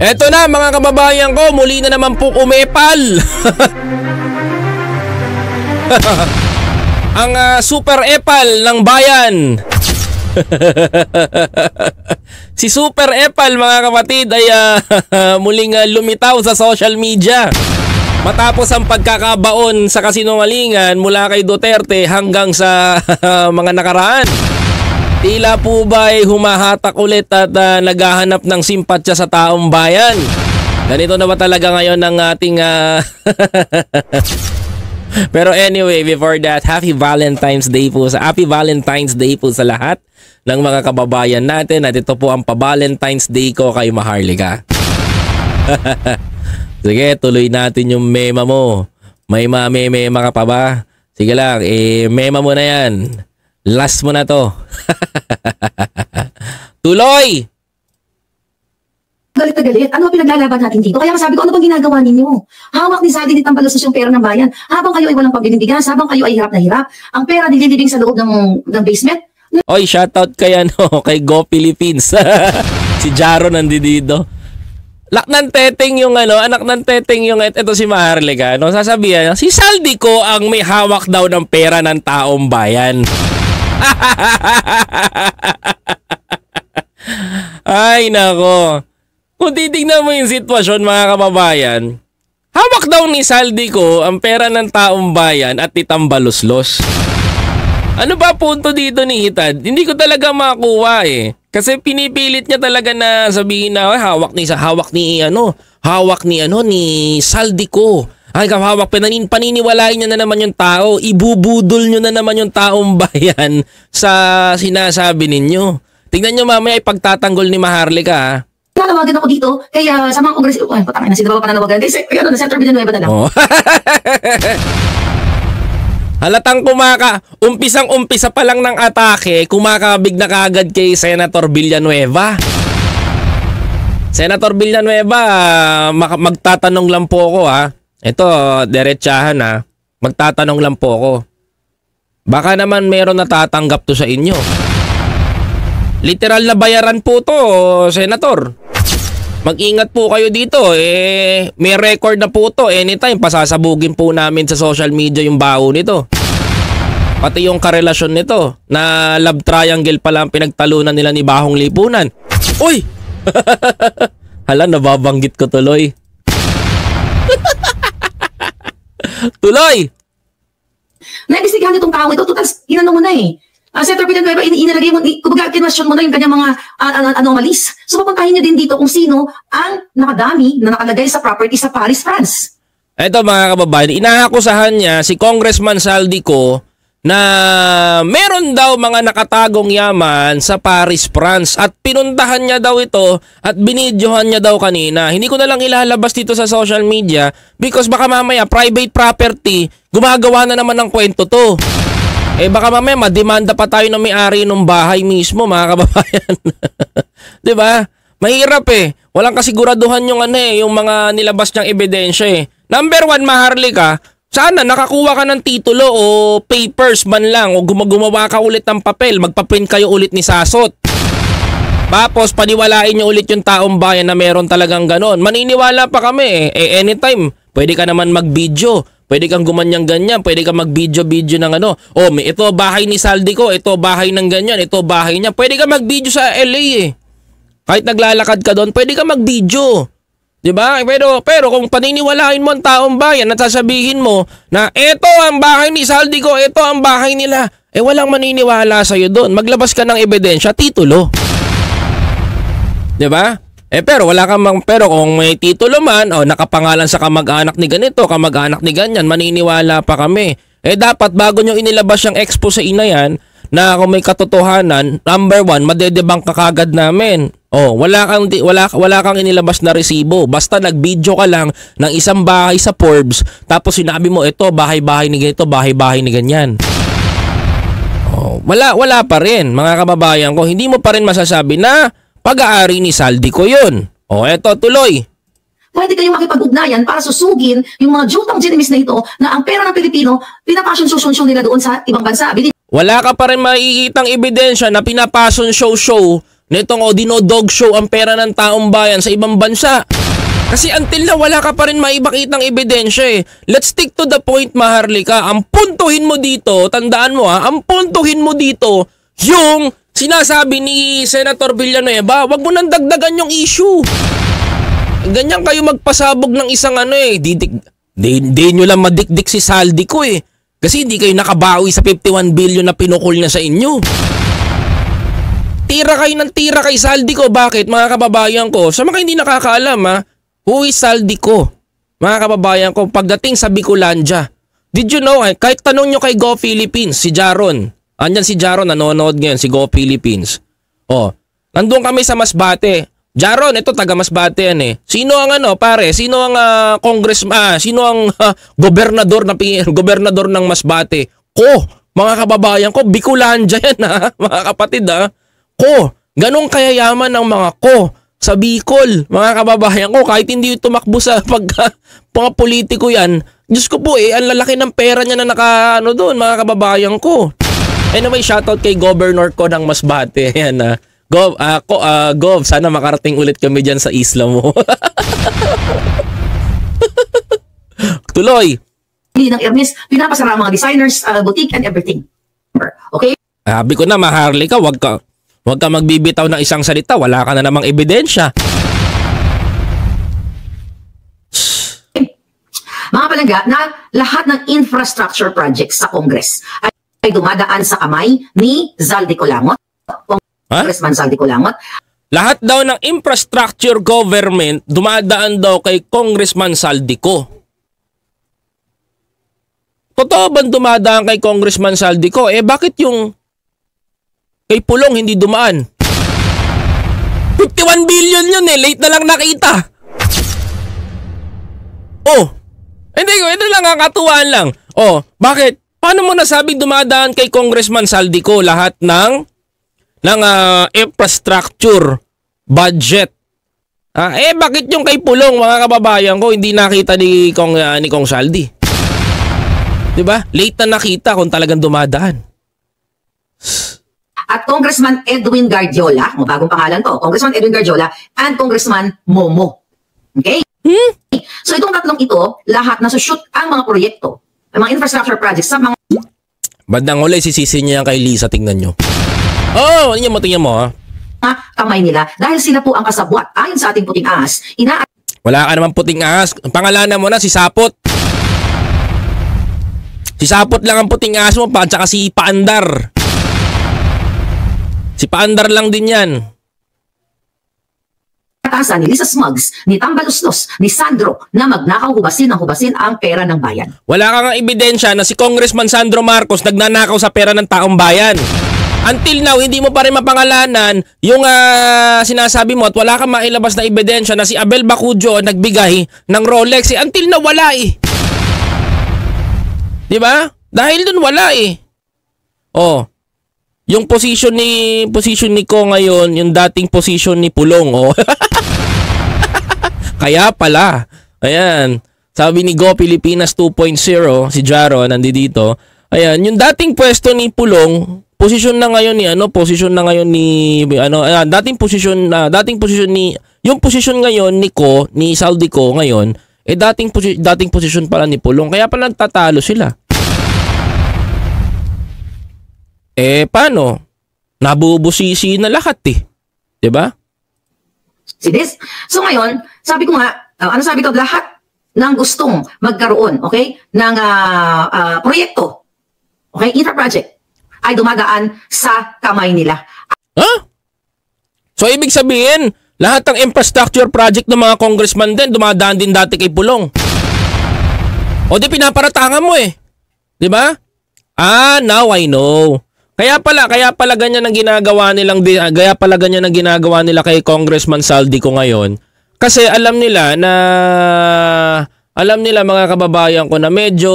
Eto na mga kababayan ko, muli na naman po umepal. Ang super epal ng bayan. Si Super Epal mga kapatid ay muling lumitaw sa social media. Matapos ang pagkakabaon sa kasinungalingan mula kay Duterte hanggang sa mga nakaraan. Tila po ba ay humahatak ulit at naghahanap ng simpatya sa taong bayan? Ganito na ba talaga ngayon ang ating... Pero anyway, before that, Happy Valentine's Day po sa lahat ng mga kababayan natin. At ito po ang pa-Valentine's Day ko kay Maharlika. Sige, tuloy natin yung mema mo. May mema ka pa ba? Sige lang, mema mo na yan. Last mo na to. Tuloy! Galit na galit. Ano ang pinaglalaban natin dito? Kaya sabi ko, ano bang ginagawa ninyo? Hawak ni Saldi ni Tambaluslos yung pera ng bayan. Habang kayo ay walang pagbibigas, habang kayo ay hirap na hirap, ang pera nililibing sa loob ng basement. Oy, shoutout kay kay Go Philippines. Si Jaro nandidido. Anak ng teteng yung ito si Maharlika, sasabihan, si Saldi ko ang may hawak daw ng pera ng taong bayan. Ay nako. Kung titignan mo yung sitwasyon mga kababayan, hawak daw ni Saldi ko ang pera ng taong bayan at ni Tambaluslos. Ano ba punto dito ni Hitad? Hindi ko talaga makuha eh. Kasi pinipilit niya talaga na sabihin na hawak ni Saldi ko. Ay, hawak paniniwalain niyo na naman yung tao. Ibubudol niyo na naman yung taong bayan sa sinasabi ninyo. Tingnan niyo mamaya ipagtatanggol ni Maharlika ha. Nanawagan ako dito kaya sa mga kongres. Ay, patangin na si Daba pa nanawagan. Kasi na Senator Villanueva na lang. Oh. Halatang umpisa pa lang ng atake, kumakabig na kagad kay Senator Villanueva. Senator Villanueva, magtatanong lang po ako ha. Ito, diretsahan ha. Magtatanong lang po ako. Baka naman meron natatanggap to sa inyo. Literal na bayaran po to, Senator. Mag-ingat po kayo dito. May record na po to. Anytime, pasasabugin po namin sa social media yung baho nito. Pati yung karelasyon nito na love triangle pala ang pinagtalunan nila ni Bahong Lipunan. Uy! Hala, nababanggit ko tuloy. Tuloy! Naibistigahan itong tao ito. Tapos, inano mo na eh. Senator Villanueva, inilagay mo, kumbaga, kinwestiyon mo na yung kanyang mga anomalies. So, papuntahin niyo din dito kung sino ang nakadami na nakalagay sa property sa Paris, France. Ito mga kababayan, inahakusahan niya si Congressman Saldi ko na meron daw mga nakatagong yaman sa Paris, France at pinuntahan niya daw ito at binidyohan niya daw kanina. Hindi ko na lang ilalabas dito sa social media because baka mamaya private property, gumagawa na naman ng kwento to. Baka mamaya mademanda pa tayo ng may-ari ng bahay mismo mga kababayan. 'Di ba? Mahirap eh. Walang kasiguraduhan yung yung mga nilabas niyang ebidensya eh. Number 1, Maharlika, sana nakakuha ka ng titulo o papers man lang o gumawa ka ulit ng papel, magpa-print kayo ulit ni Sasot. Tapos paniwalain niyo ulit yung taong bayan na meron talagang ganon. Maniniwala pa kami eh. Anytime, pwede ka naman mag-video. Pwede kang gumanyang-ganyan, pwede kang mag-video ng ito bahay ni Saldi ko, ito bahay ng ganyan, ito bahay niya. Pwede ka mag-video sa LA eh. Kahit naglalakad ka doon, pwede ka mag-video. 'Di ba? Pero kung paniniwalain mo ang taong bayan at sasabihin mo na ito ang bahay ni Saldi ko, ito ang bahay nila, walang maniniwala sa iyo doon. Maglabas ka ng ebidensya, titulo. 'Di ba? Pero pero kung may titulo man, nakapangalan sa kamag-anak ni ganito, kamag-anak ni ganyan, maniniwala pa kami. Dapat bago nyo inilabas yung expo sa ina yan, na kung may katotohanan, number 1, madedebang ka kagad namin. Wala kang inilabas na resibo. Basta nag-video ka lang ng isang bahay sa Forbes, tapos sinabi mo, ito bahay-bahay ni ganito, bahay-bahay ni ganyan. Wala pa rin, mga kababayan ko. Hindi mo pa rin masasabi na pag-aari ni Saldi ko yun. Eto, tuloy. Pwede kayong makipag-ugnayan para susugin yung mga jutang genimis na ito na ang pera ng Pilipino, pinapasyon nila doon sa ibang bansa. Wala ka pa rin makikitang ebidensya na pinapasyon show nitong dinodog show ang pera ng taong bayan sa ibang bansa. Kasi until na wala ka pa rin maibakitang ebidensya eh. Let's stick to the point, Maharlika. Ang puntuhin mo dito, tandaan mo ang puntuhin mo dito, yung sinasabi ni Senator Villanueva, wag mo nang dagdagan yung issue. Ganyan kayo magpasabog ng isang Di nyo lang madikdik si Saldi ko eh. Kasi hindi kayo nakabawi sa 51 billion na pinukul na sa inyo. Tira kayo ng tira kay Saldi ko. Bakit, mga kababayan ko? Sa mga hindi nakakaalam who is Saldi ko? Mga kababayan ko, pagdating sa Bicolandia. Did you know, kahit tanong nyo kay Go Philippines, si Jaron. Andyan si Jaron, nanonood ngayon, si Go Philippines. Nandun kami sa Masbate. Jaron, ito taga Masbate yan eh. Sino ang pare? Sino ang congressman? Sino ang gobernador ng Masbate? Ko, mga kababayan ko, Bicolandia yan mga kapatid Ko, ganun kayayaman ng mga ko sa Bicol, mga kababayan ko, kahit hindi tumakbo sa mga politiko yan, Diyos ko po ang lalaki ng pera niya na doon, mga kababayan ko. Anyway, shoutout kay Governor ko ng Masbate. Ayan Gov, sana makarating ulit kami dyan sa isla mo. Tuloy. Ng Hermes, pinapasara ang mga designers, boutique and everything. Okay? Sabi ko na, Maharlika, wag ka magbibitaw ng isang salita, wala ka na namang ebidensya. Mga palangga, na lahat ng infrastructure projects sa Congress ay dumadaan sa kamay ni Zaldico Langot, Congressman Zaldico Langot. Lahat daw ng infrastructure government dumadaan daw kay Congressman Zaldico. Totoo ba dumadaan kay Congressman Zaldico? Bakit yung kay Pulong hindi dumaan? 51 billion yun late na lang nakita. Hindi ko, ito lang katuwaan lang. Bakit? Paano mo nasabing dumadaan kay Congressman Zaldico lahat ng infrastructure budget? Bakit yung kay Pulong, mga kababayan ko, hindi nakita ni Kong Saldi? 'Di ba? Late na nakita kung talagang dumadaan. At Congressman Edwin Guardiola, bagong pangalan to, Congressman Edwin Guardiola and Congressman Momo. Okay? So itong tatlong ito, lahat nasushoot ang mga proyekto, ang mga infrastructure projects sa mga... Bandang huli, sisisi niya yan kay Lisa, tingnan nyo. Tingnan mo kamay nila dahil sila po ang kasabwat. Ayon sa ating puting ahas, wala ka naman puting ahas. Ang pangalanan mo na, si Sapot. Si Sapot lang ang puting ahas mo, at saka si Paandar. Si Paandar lang din yan. Ni Lisa Smugs, ni Tambaluslos, ni Sandro na magnakaw hubasin ang pera ng bayan. Wala kang ebidensya na si Congressman Sandro Marcos nagnanakaw sa pera ng taong bayan. Until now, hindi mo pa rin mapangalanan yung sinasabi mo at wala kang mailabas na ebidensya na si Abel Bacujo nagbigay ng Rolex. Until now, wala Diba? Dahil dun wala yung position ni Ko ngayon, yung dating position ni Pulong Kaya pala. Ayan. Sabi ni Go Pilipinas 2.0, si Jaro nandito. Ayan, yung dating pwesto ni Pulong, posisyon na ngayon yung posisyon ngayon ni Ko, ni Zaldico ngayon, dating posisyon pala ni Pulong. Kaya pala nagtatalo sila. Paano? Nabubusisi na lahat 'di ba? So ngayon, sabi ko nga, sabi ko, lahat ng gustong magkaroon, ng proyekto, infra project, ay dumadaan sa kamay nila. So ibig sabihin, lahat ng infrastructure project ng mga congressman din, dumadaan din dati kay Pulong. Di pinaparatangan mo 'di ba? Now I know. Kaya pala ganyan ang ginagawa nila kay Congressman Zaldico ngayon. Kasi alam nila mga kababayan ko na medyo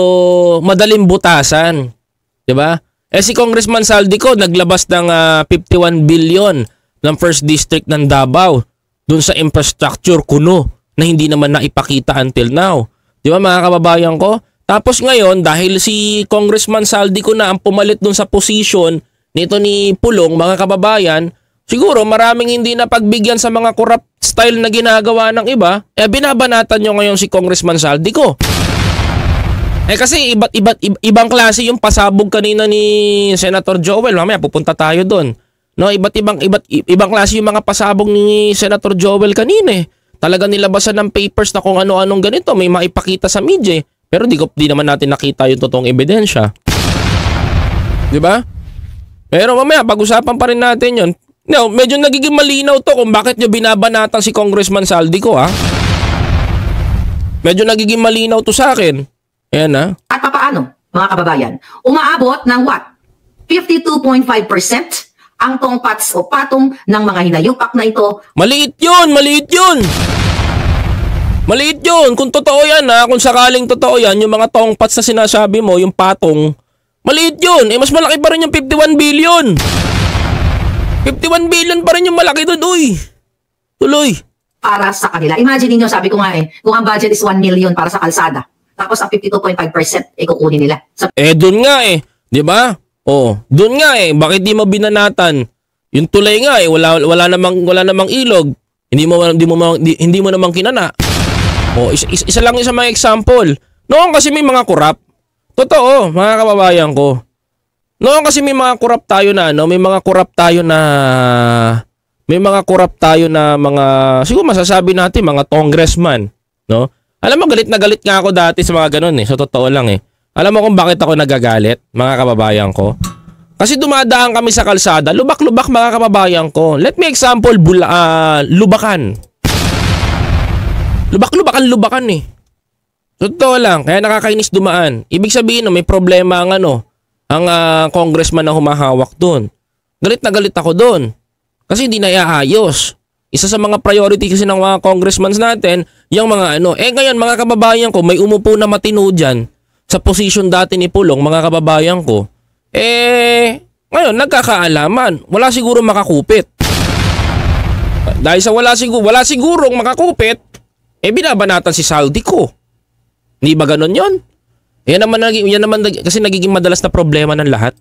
madaling butasan, 'di ba? Si Congressman Zaldico naglabas ng 51 billion ng First District ng Davao dun sa infrastructure kuno na hindi naman naipakita until now. 'Di ba mga kababayan ko? Tapos ngayon, dahil si Congressman Zaldico na ang pumalit dun sa position nito ni Pulong, mga kababayan, siguro maraming hindi na pagbigyan sa mga corrupt style na ginagawa ng iba, binabanatan nyo ngayon si Congressman Saldico. Kasi ibang klase yung pasabog kanina ni Senator Joel. Mamaya pupunta tayo doon. No, ibang klase yung mga pasabog ni Senator Joel kanina. Talaga nilabasan ng papers na kung ano-anong ganito, may maipakita sa media. Pero di naman natin nakita yung totoong ebidensya. 'Di ba? Pero mamaya pag-usapan pa rin natin 'yon. No, medyo nagiging malinaw to kung bakit nyo binabanatan si Congressman Saldico, ha? Medyo nagiging malinaw to sa akin. Ayan, ha? At papaano, mga kababayan? Umaabot ng what? 52.5% ang tongpats o patong ng mga hinayupak na ito. Maliit yun! Maliit yun! Maliit yun! Kung totoo yan, ha? Kung sakaling totoo yan, yung mga tongpats na sinasabi mo, yung patong, maliit yun! Mas malaki pa rin yung 51 billion! 51 billion pa rin yung malaki doon, uy! Tuloy! Para sa kanila. Imagine niyo, sabi ko nga kung ang budget is 1 million para sa kalsada, tapos ang 52.5% kukunin nila. Doon nga di ba? Doon nga bakit di mo binanatan? Yung tulay nga wala namang ilog. Hindi mo namang kinana. Isa lang sa mga example. Noon kasi may mga corrupt. Totoo, mga kababayan ko. Noon kasi may mga corrupt tayo na mga siguro masasabi natin mga congressman, no? Alam mo, galit na galit nga ako dati sa mga ganun So, totoo lang Alam mo kung bakit ako nagagalit, mga kababayan ko? Kasi dumadaan kami sa kalsada, lubak-lubak mga kababayan ko. Let me example, lubakan. Lubakan Totoo lang, kaya nakakainis dumaan. Ibig sabihin, may problema ang congressman na humahawak doon. Galit na galit ako doon. Kasi hindi na iaayos. Isa sa mga priority kasi ng mga congressmen natin, yung mga ngayon mga kababayan ko, may umupo na matino dyan sa position dati ni Pulong, mga kababayan ko. Ngayon, nagkakaalaman. Wala siguro makakupit. Dahil sa wala sigurong makakupit, binabanatan si Saldico. Hindi ba ganun yon? Yan naman kasi nagiging madalas na problema ng lahat.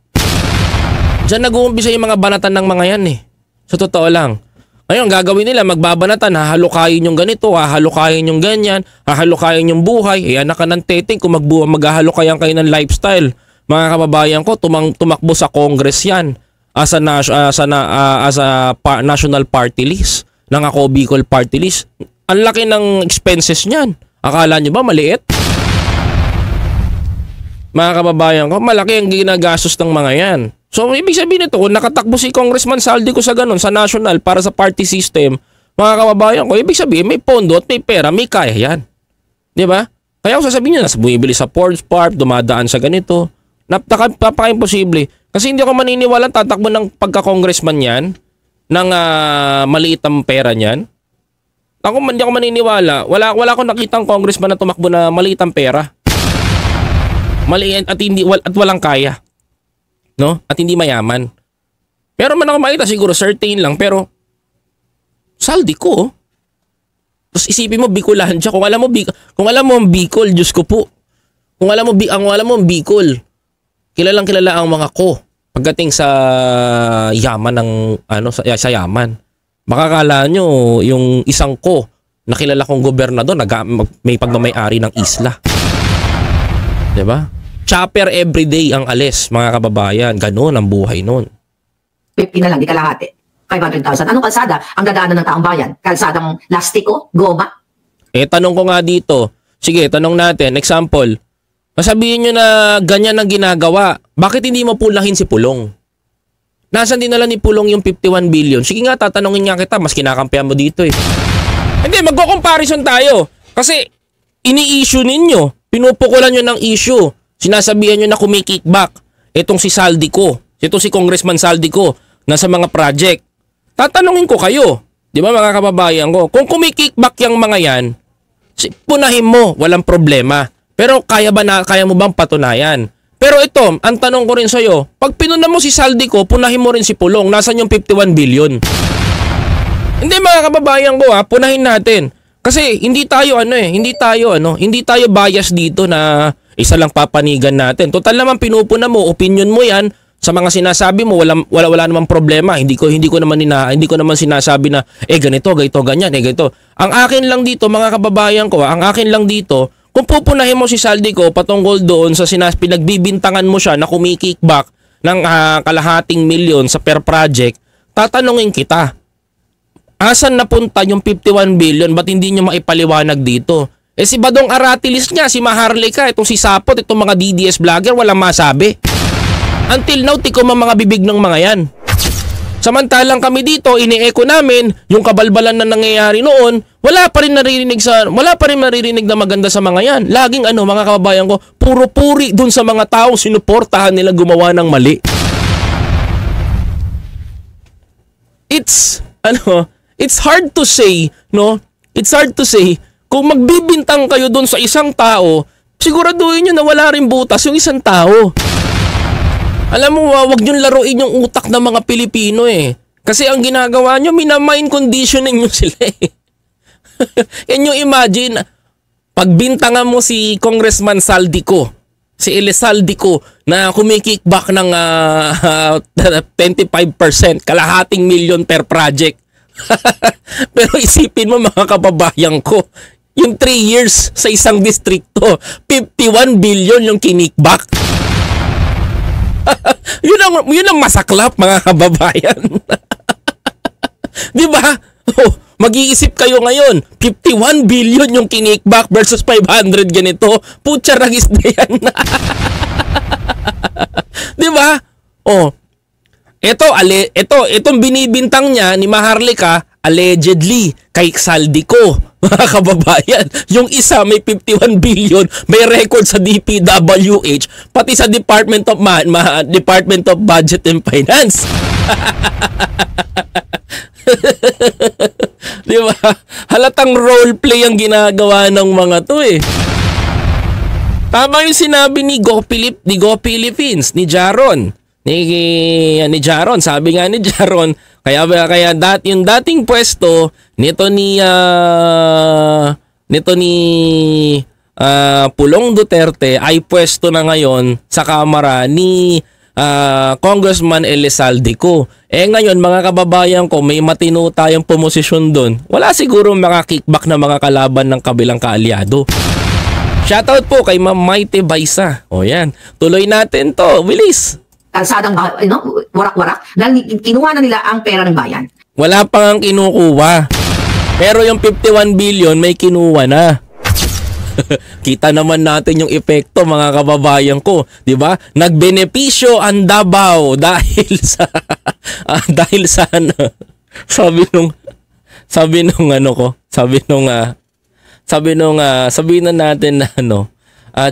Diyan nag-uumpisa yung mga banatan ng mga yan So, totoo lang. Ngayon, gagawin nila, magbabanatan, hahalukayin yung ganito, hahalukayin yung ganyan, hahalukayin yung buhay. Anak ka ng teteng kung maghahalukayan kayo ng lifestyle. Mga kababayan ko, tumakbo sa Congress yan as a national party list, ng ako Bicol party list. Ang laki ng expenses niyan. Akala nyo ba maliit? Mga kababayan ko, malaki ang ginagastos ng mga yan. So, ibig sabihin nito, kung nakatakbo si Congressman Saldico sa ganun, sa national, para sa party system, mga kababayan ko, ibig sabihin, may pondo at may pera, may kaya yan. Di ba? Kaya ako sasabihin niya, bumibili sa Forbes Park, dumadaan sa ganito. Napaka-imposible. Kasi hindi ako maniniwala tatakbo ng pagka-congressman yan, ng maliit ang pera niyan. Hindi ako maniniwala. Wala akong nakitang congressman na tumakbo na maliit ang pera. Maliit at walang kaya. No? At hindi mayaman. Pero man ako makita siguro certain lang, pero Saldico. Tapos isipin mo Bicolan siya. Kung alam mo ang Bicol, Diyos ko po. Kung alam mo ang Bicol, kilala ang mga ko pagdating sa yaman ng sa yaman. Makakala nyo yung isang ko na kilala kong gobernador may pagmamay-ari ng isla. 'Di ba? Chopper everyday ang alis, mga kababayan. Ganun ang buhay nun. 50 na lang, di kalahati. 500,000. Anong kalsada ang dadaanan ng taong bayan? Kalsadang lastiko? Goma? Tanong ko nga dito. Sige, tanong natin. Example. Masabihin nyo na ganyan ang ginagawa. Bakit hindi mo pulahin si Pulong? Nasaan din nila ni Pulong yung 51 billion? Sige nga, tatanungin nga kita. Mas kinakampihan mo dito Hindi, magko-comparison tayo. Kasi ini-issue ninyo. Pinupukulan nyo ng issue. Sinasabihan nyo na kumikickback itong si Saldico, itong si Congressman Saldico na sa mga project. Tatanungin ko kayo, di ba mga kababayan ko, kung kumikickback yung mga yan, punahin mo, walang problema. Pero kaya mo bang patunayan? Pero ito, ang tanong ko rin sa'yo, pag pinuna mo si Saldico, punahin mo rin si Pulong, nasan yung 51 billion? Hindi mga kababayan ko punahin natin. Kasi hindi tayo bias dito na isa lang papanigan natin. Total naman pinupuna mo, opinion mo yan, Sa mga sinasabi mo, wala namang problema. Hindi ko naman sinasabi na ganito, ganyan, ganito. Ang akin lang dito, mga kababayan ko, ang akin lang dito, kung pupunahin mo si Saldico patungkol doon sa pinagbibintangan mo siya na kumikickback ng kalahating milyon sa per project, tatanungin kita, asan napunta yung 51 billion? Ba't hindi nyo maipaliwanag dito? Si Badong Aratilis nga, si Maharlika, itong si Sapot, itong mga DDS vlogger, walang masabi. Until now, tikom ang mga bibig ng mga yan. Samantalang kami dito, ini-echo namin yung kabalbalan na nangyayari noon, wala pa rin maririnig na maganda sa mga yan. Laging mga kababayan ko, puro puri dun sa mga taong sinuportahan nila gumawa ng mali. It's hard to say, no? It's hard to say, kung magbibintang kayo dun sa isang tao, siguraduhin nyo na wala rin butas yung isang tao. Alam mo, wag nyo laruin yung utak ng mga Pilipino eh. Kasi ang ginagawa nyo, minamind conditioning nyo sila eh. Can you imagine, pagbintangan mo si Congressman Saldico, si Ele Saldico, na kumikickback ng 25%, kalahating milyon per project. Pero isipin mo mga kababayan ko, yung 3 years sa isang distrikto, 51 billion yung kinikback. yun ang masaklap mga kababayan. Di ba? Mag-iisip kayo ngayon, 51 billion yung kinikback versus 500 ganito. Putya ragis na yan. Di ba? Itong binibintang niya ni Maharlika, allegedly kay Saldico. Mga kababayan, yung isa may 51 billion, may record sa DPWH, pati sa Department of Budget and Finance. Di ba? Halatang role play ang ginagawa ng mga to eh. Tama yung sinabi ni Go Philippines, ni Jaron. Ni Jaron, sabi nga ni Jaron, kaya yung dating pwesto nito ni Pulong Duterte ay pwesto na ngayon sa Kamara ni Congressman Ele Saldico. Ngayon mga kababayan ko, may matino tayong pumosisyon doon. Wala siguro mga kickback na mga kalaban ng kabilang kaalyado. Shoutout po kay Ma'am Maite Baisa. Yan, tuloy natin to, bilis. Kalsadang warak-warak dahil kinuha na nila ang pera ng bayan. Wala pang ang kinukuha. Pero yung 51 billion may kinuha na. Kita naman natin yung epekto mga kababayan ko, 'di ba? Nagbenepisyo ang Davao dahil sa sabi na natin na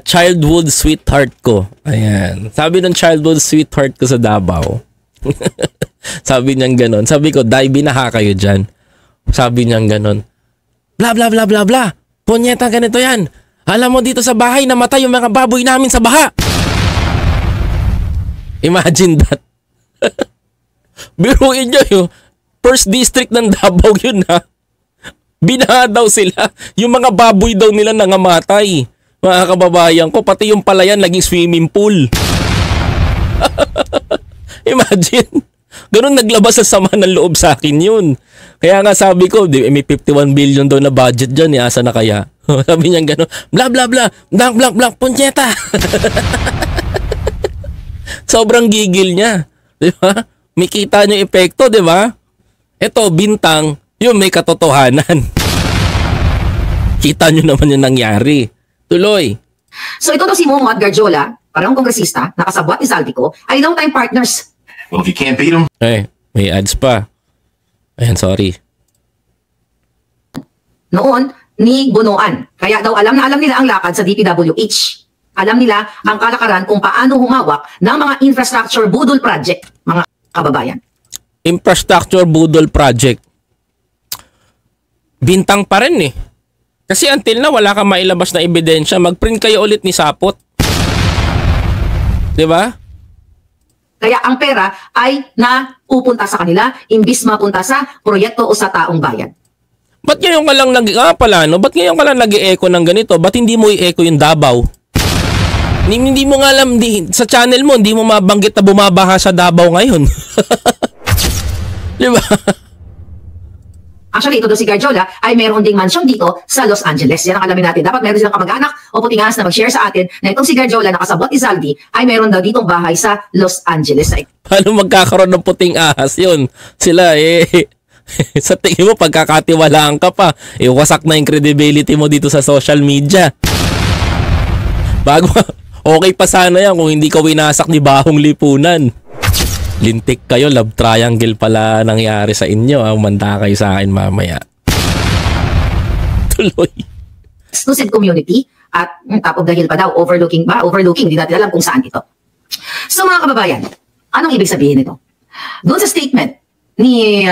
childhood sweetheart ko. Ayan. Sabi ng childhood sweetheart ko sa Davao. Sabi niyang ganon. Sabi ko, dahil binaha kayo dyan. Sabi niyang ganon. Bla bla bla bla bla. Punyeta, ganito yan. Alam mo dito sa bahay, namatay yung mga baboy namin sa baha. Imagine that. Biruin niyo yung first district ng Davao yun ha. Binaha daw sila. Yung mga baboy daw nila nangamatay. Mga kababayan ko, pati yung palayan naging swimming pool. Imagine. Ganun naglabas sa sama ng loob sa akin yun. Kaya nga sabi ko, may 51 billion daw na budget dyan. Asa na kaya? Sabi niya gano'n, bla bla bla, blank blank blank, punyeta. Sobrang gigil niya. Diba? May kita niyo epekto, diba? Ito, bintang, yun may katotohanan. Kita niyo naman yung nangyari. Tuloy. So ito si Momo at Garjola, parang kongresista, nakasabwat ni Saldico, ay long-time partners. Well, if you can't beat them... May ads pa. Ayan, sorry. Noon, ni Bunuan. Kaya daw alam nila ang lakad sa DPWH. Alam nila ang kalakaran kung paano humawak ng mga infrastructure budol project, mga kababayan. Infrastructure budol project. Bintang pa rin eh. Kasi until na wala kang mailabas na ebidensya, mag-print kayo ulit ni Sapot. 'Di ba? Kaya ang pera ay napupunta sa kanila imbis mapunta sa proyekto o sa taong bayan. Ba't ngayon ka lang Ba't ngayon ka lang nag-e-echo ng ganito? Ba't hindi mo i-echo yung Davao? Hindi mo nga alam, sa channel mo, hindi mo mabanggit na bumabaha sa Davao ngayon. Di ba? Actually, ito daw si Garjola ay meron ding mansion dito sa Los Angeles. Yan ang alamin natin. Dapat meron silang kamag-anak o putingas na mag-share sa atin na itong si Garjola na kasabot ni Zaldi ay meron daw ditong bahay sa Los Angeles. Paano magkakaroon ng puting ahas yun? Sila sa tingin mo pagkakatiwalaan ka pa, wasak na yung credibility mo dito sa social media. Bago, okay pa sana yan kung hindi ka winasak ni Bahong Lipunan. Lintik kayo, love triangle pala nangyari sa inyo. Manda kayo sa akin mamaya. Tuloy. Exclusive community at top of the hill pa daw, overlooking, hindi natin alam kung saan ito. So mga kababayan, anong ibig sabihin nito? Doon sa statement ni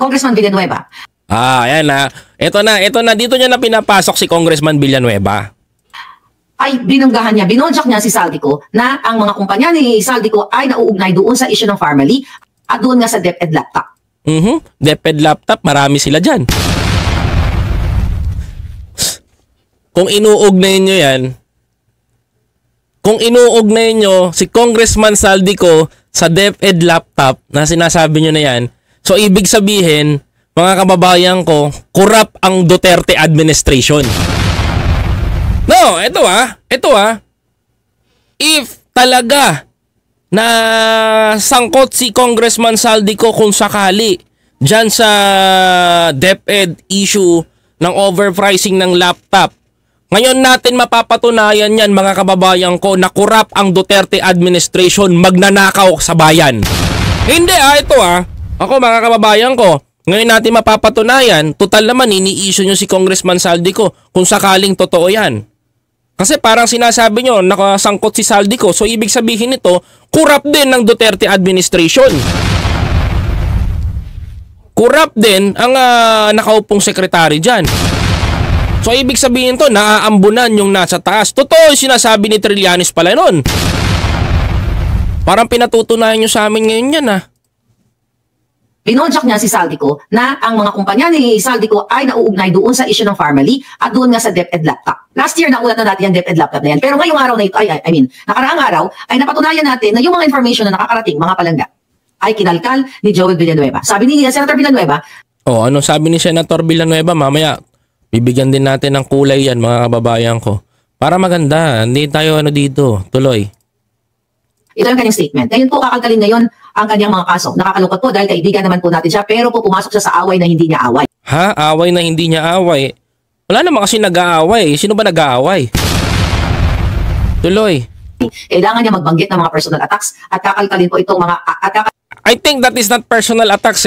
Congressman Villanueva. Ayan na. Ito na. Dito niya na pinapasok si Congressman Villanueva. Ay binanggahan niya, binonjak niya si Saldico na ang mga kumpanya ni Saldico ay nauugnay doon sa issue ng Farmally at doon nga sa DepEd laptop. DepEd laptop, marami sila dyan. Kung inuugnay nyo yan, kung inuugnay nyo si Congressman Saldico sa DepEd laptop na sinasabi nyo na yan, so ibig sabihin, mga kababayan ko, corrupt ang Duterte administration. No, ito if talaga na sangkot si Congressman Saldico kung sakali dyan sa DepEd issue ng overpricing ng laptop, ngayon natin mapapatunayan yan mga kababayan ko na corrupt ang Duterte administration, magnanakaw sa bayan. Hindi ako mga kababayan ko, ngayon natin mapapatunayan, total naman ini-issue nyo si Congressman Saldico kung sakaling totoo yan. Kasi parang sinasabi nyo, nakasangkot si Saldico. So, ibig sabihin nito, corrupt din ng Duterte administration. Corrupt din ang nakaupong sekretary dyan. So, ibig sabihin to, naaambunan yung nasa taas. Totoo yung sinasabi ni Trillanes pala nun. Parang pinatutunayan nyo sa amin ngayon yan Binonjak niya si Saldico na ang mga kumpanya ni Saldico ay nauugnay doon sa issue ng Farmally at doon nga sa DepEd laptop. Last year, naulat na natin yung DepEd laptop na yan. Pero ngayong araw na ito, nakaraang araw, ay napatunayan natin na yung mga information na nakakarating, mga palangga, ay kinalkal ni Joel Villanueva. Sabi ni Senator Villanueva. Ano sabi ni Senator Villanueva? Mamaya, bibigyan din natin ng kulay yan, mga kababayan ko. Para maganda, hindi tayo dito. Tuloy. Ito yung kanyang statement. Ngayon po, kakalkalin ngayon ang kanyang mga kaso. Nakakalungkot po dahil kaibigan naman po natin siya, pero po pumasok siya sa away na hindi niya away. Away na hindi niya away? Wala naman kasi nag-aaway. Sino ba nag-aaway? Tuloy. Kailangan niya magbanggit ng mga personal attacks at kakalkalin po itong mga... I think that is not personal attacks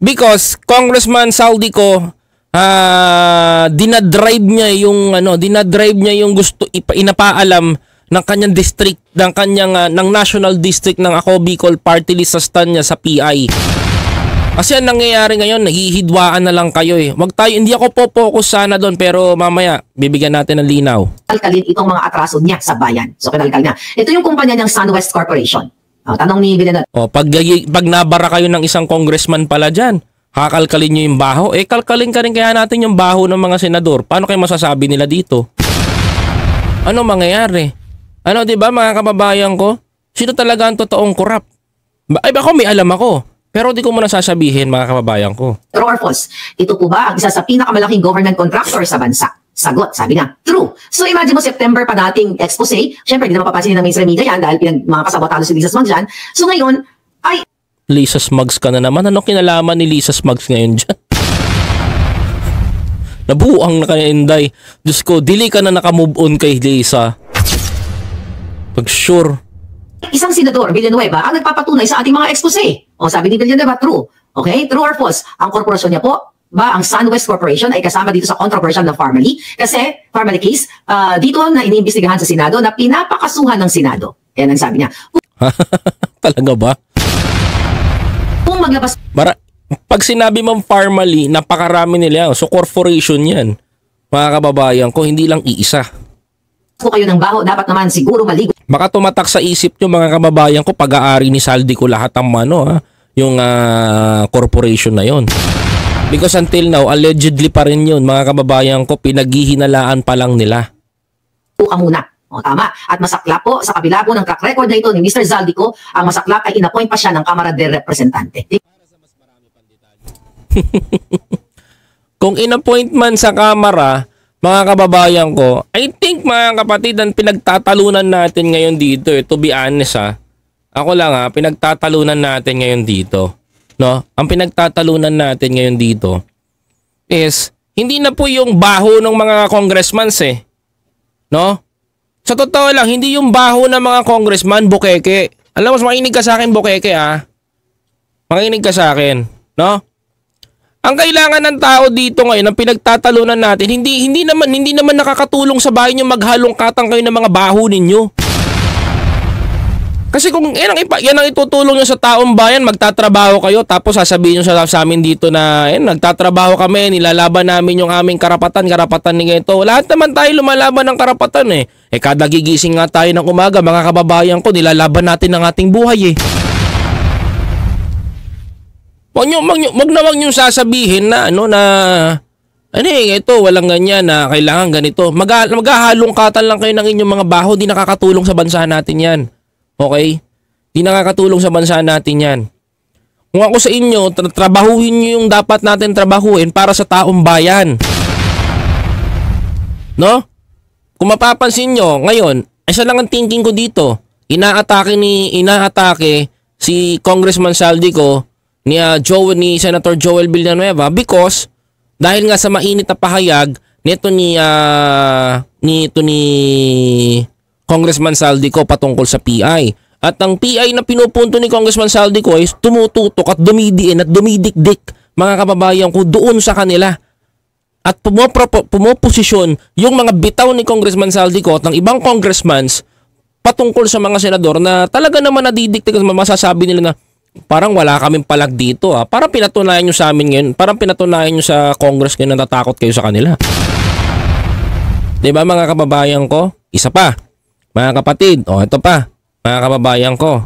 Because Congressman Saldico, dinadrive niya yung gusto inapaalam ng kanyang district, ng kanyang ng national district ng Ako Bicol Party List sa stand niya sa PI. Kasi ang nangyayari ngayon, nahihidwaan na lang kayo hindi ako po-focus sana doon, pero mamaya bibigyan natin ng linaw. Kalkalin itong mga atraso niya sa bayan. So kinalkal niya. Ito yung kumpanya niyang SunWest Corporation. Tanong ni Villanueva. Pag nabara kayo ng isang congressman pala dyan, kakalkalin niyo yung baho, kalkalin ka rin kaya natin yung baho ng mga senador. Paano kayo masasabi nila dito? Ano mangyayari? Di ba mga kababayan ko? Sino talaga ang totoong corrupt? Ako may alam ako. Pero di ko muna sasabihin mga kababayan ko. True or false? Ito po ba ang isa sa pinakamalaking government contractor sa bansa? Sagot, sabi niya, true. So imagine mo September pa dating expose. Siyempre, hindi na mapapansin ng mainstream media yan dahil mga kasabotado si Lisa Smugs dyan. So ngayon, ay... Lisa Smugs ka na naman. Ano kinalaman ni Lisa Smugs ngayon dyan? Nabuang na kaya Inday. Diyos ko, dili ka na nakamove on kay Lisa. Pag sure. Isang senador, Villanueva, ang nagpapatunay sa ating mga expose. Sabi ni Villanueva, true. Okay, true or false? Ang korporasyon niya po, ang SunWest Corporation ay kasama dito sa controversial na Farmally. Kasi, Farmally case, dito na iniimbestigahan sa Senado na pinapakasuhan ng Senado. Yan ang sabi niya. Talaga ba? Kung maglabas... Pag sinabi mong Farmally, napakarami nila. So, corporation yan. Mga kababayan ko, hindi lang iisa. Kung kayo ng baho, dapat naman siguro maligo. Baka tumatak sa isip nyo mga kababayan ko, pag-aari ni Saldico lahat ang yung corporation na yon. Because until now, allegedly pa rin yun mga kababayan ko, pinaghihinalaan pa lang nila. Ka muna. O, tama. At masaklap po, sa kabila po ng track record na ito ni Mr. Zaldico, ang masaklap ay inappoint pa siya ng Kamara de Representante. Kung in-appoint man sa Kamara, mga kababayan ko, I think mga kapatid, ang pinagtatalunan natin ngayon dito, to be honest ako lang pinagtatalunan natin ngayon dito. No? Ang pinagtatalunan natin ngayon dito is, hindi na po yung baho ng mga congressman No? Sa totoo lang, hindi yung baho ng mga congressman, bukeke. Alam mo, makinig ka sa akin, bukeke Makinig ka sa akin. No? Ang kailangan ng tao dito ngayon, ang pinagtatalunan natin, hindi naman nakakatulong sa bayan yung maghalongkatang kayo ng mga baho ninyo. Kasi kung yan ang itutulong nyo sa taong bayan, magtatrabaho kayo, tapos sasabihin nyo sa amin dito na nagtatrabaho kami, nilalaban namin yung aming karapatan ni ganito. Lahat naman tayo lumalaban ng karapatan kada gigising nga tayo ng umaga, mga kababayan ko, nilalaban natin ang ating buhay Wag nyo sasabihin na ito, walang ganyan na kailangan ganito. Maghahalongkatan lang kayo ng inyong mga baho, di nakakatulong sa bansa natin yan. Okay? Di nakakatulong sa bansa natin yan. Kung ako sa inyo, trabahuhin nyo yung dapat natin trabahuin para sa taong bayan. No? Kung mapapansin nyo, ngayon, isa lang ang thinking ko dito. Inaatake si Congressman Zaldico ni Senator Joel Villanueva because dahil nga sa mainit na pahayag nito ni Congressman Zaldico patungkol sa PI. At ang PI na pinupunto ni Congressman Zaldico is tumututok at dumidiin at dumidikdik, mga kababayan ko, doon sa kanila. At pumoposisyon yung mga bitaw ni Congressman Zaldico at ng ibang congressmans patungkol sa mga senador na talaga naman nadidikdik at masasabi nila na parang wala kaming palag dito Parang pinatunayan nyo sa amin ngayon. Parang pinatunayan nyo sa Congress ngayon na natatakot kayo sa kanila. Diba mga kababayan ko? Isa pa. Mga kapatid. Ito pa. Mga kababayan ko.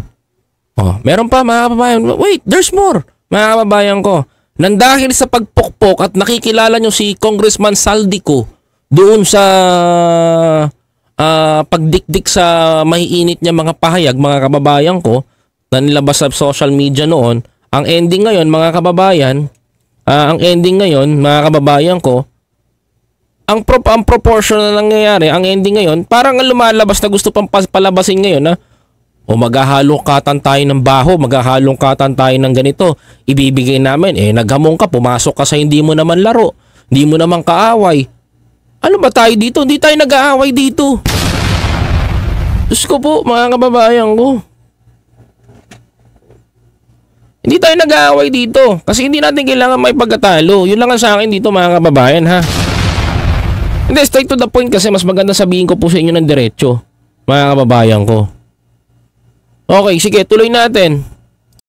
Meron pa mga kababayan. Wait, there's more. Mga kababayan ko. Nang dahil sa pagpukpok at nakikilala nyo si Congressman Zaldico doon sa pagdikdik sa maiinit niya mga pahayag, mga kababayan ko, na nilabas sa social media noon, ang ending ngayon mga kababayan, mga kababayan ko, ang proportion na nangyayari, ang ending ngayon, parang lumalabas na gusto pang palabasin ngayon maghahalongkatan tayo ng baho, maghahalongkatan tayo ng ganito, ibibigay namin, naghamong ka, pumasok ka sa hindi mo naman laro, hindi mo naman kaaway. Ano ba tayo dito? Hindi tayo nag-aaway dito. Diyos ko po, mga kababayan ko. Hindi tayo nag-aaway dito kasi hindi natin kailangan may pagkatalo. Yun lang ang sa akin dito mga kababayan Hindi, straight to the point kasi mas maganda sabihin ko po sa inyo ng diretso, mga kababayan ko. Okay, sige, tuloy natin.